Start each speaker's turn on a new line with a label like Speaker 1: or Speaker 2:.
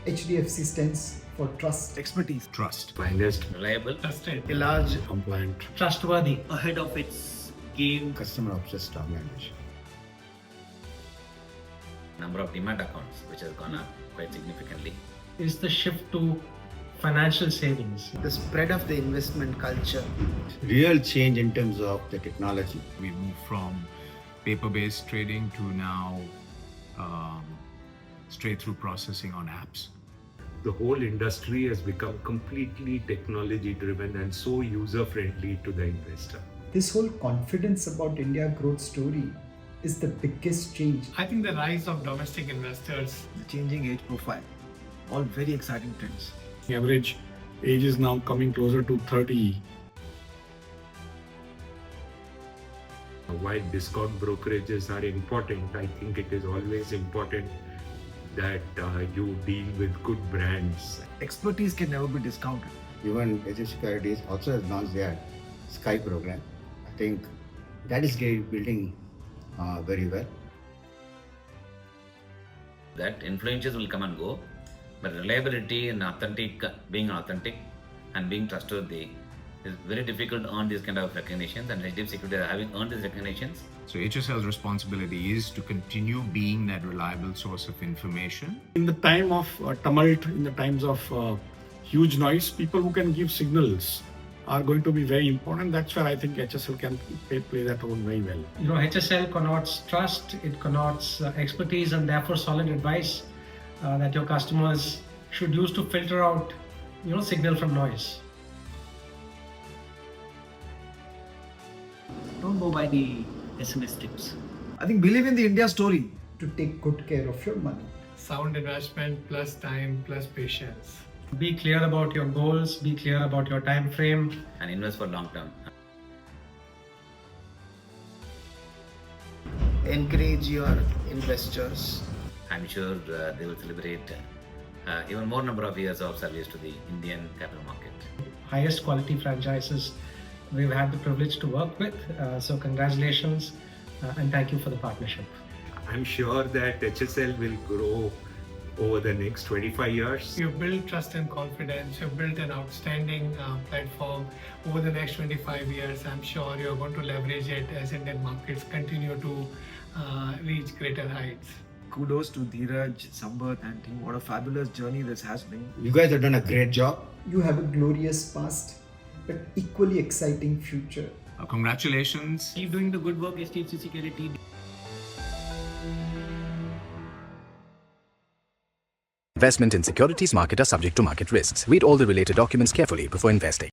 Speaker 1: HDFC stands for trust,
Speaker 2: expertise,
Speaker 3: trust,
Speaker 4: finest,
Speaker 5: reliable,
Speaker 2: trusted,
Speaker 3: a large, compliant,
Speaker 2: trustworthy,
Speaker 5: ahead of its game.
Speaker 3: customer obsessed organization.
Speaker 5: Number of demat accounts, which has gone up quite significantly.
Speaker 2: is the shift to financial savings.
Speaker 6: The spread of the investment culture.
Speaker 3: Real change in terms of the technology.
Speaker 7: We moved from paper-based trading to now straight-through processing on apps.
Speaker 4: The whole industry has become completely technology driven and so user friendly to the investor.
Speaker 1: This whole confidence about India growth story is the biggest change.
Speaker 2: I think the rise of domestic investors,
Speaker 6: The changing age profile. All very exciting trends.
Speaker 8: The average age is now coming closer to 30.
Speaker 4: While discount brokerages are important, I think it is always important that you deal with good brands.
Speaker 6: Expertise can never be discounted.
Speaker 3: Even HDFC Securities also has launched their Sky program. I think that is building very well.
Speaker 5: That influences will come and go, but reliability and being authentic and being trustworthy is very difficult to earn these kind of recognitions, and HDFC Securities having earned these recognitions.
Speaker 7: So HSL's responsibility is to continue being that reliable source of information.
Speaker 8: In the time of tumult, in the times of huge noise, people who can give signals are going to be very important. That's where I think HSL can play that role very well.
Speaker 2: HSL connotes trust, it connotes expertise, and therefore solid advice that your customers should use to filter out, signal from noise.
Speaker 6: Don't go by the SMS tips. I think believe in the India story.
Speaker 1: To take good care of your money.
Speaker 2: Sound investment plus time plus patience. Be clear about your goals, be clear about your time frame.
Speaker 5: And invest for long term.
Speaker 6: Encourage your investors.
Speaker 5: I'm sure they will celebrate even more number of years of service to the Indian capital market.
Speaker 2: Highest quality franchises we've had the privilege to work with. So congratulations and thank you for the partnership.
Speaker 4: I'm sure that HSL will grow over the next 25 years.
Speaker 2: You've built trust and confidence, you've built an outstanding platform over the next 25 years. I'm sure you're going to leverage it as Indian markets continue to reach greater heights.
Speaker 6: Kudos to Dheeraj, Sambat and team. What a fabulous journey this has been.
Speaker 3: You guys have done a great job.
Speaker 1: You have a glorious past, but equally exciting future.
Speaker 7: Congratulations.
Speaker 5: Keep doing the good work, HDFC Securities.
Speaker 9: Investment in securities market are subject to market risks. Read all the related documents carefully before investing.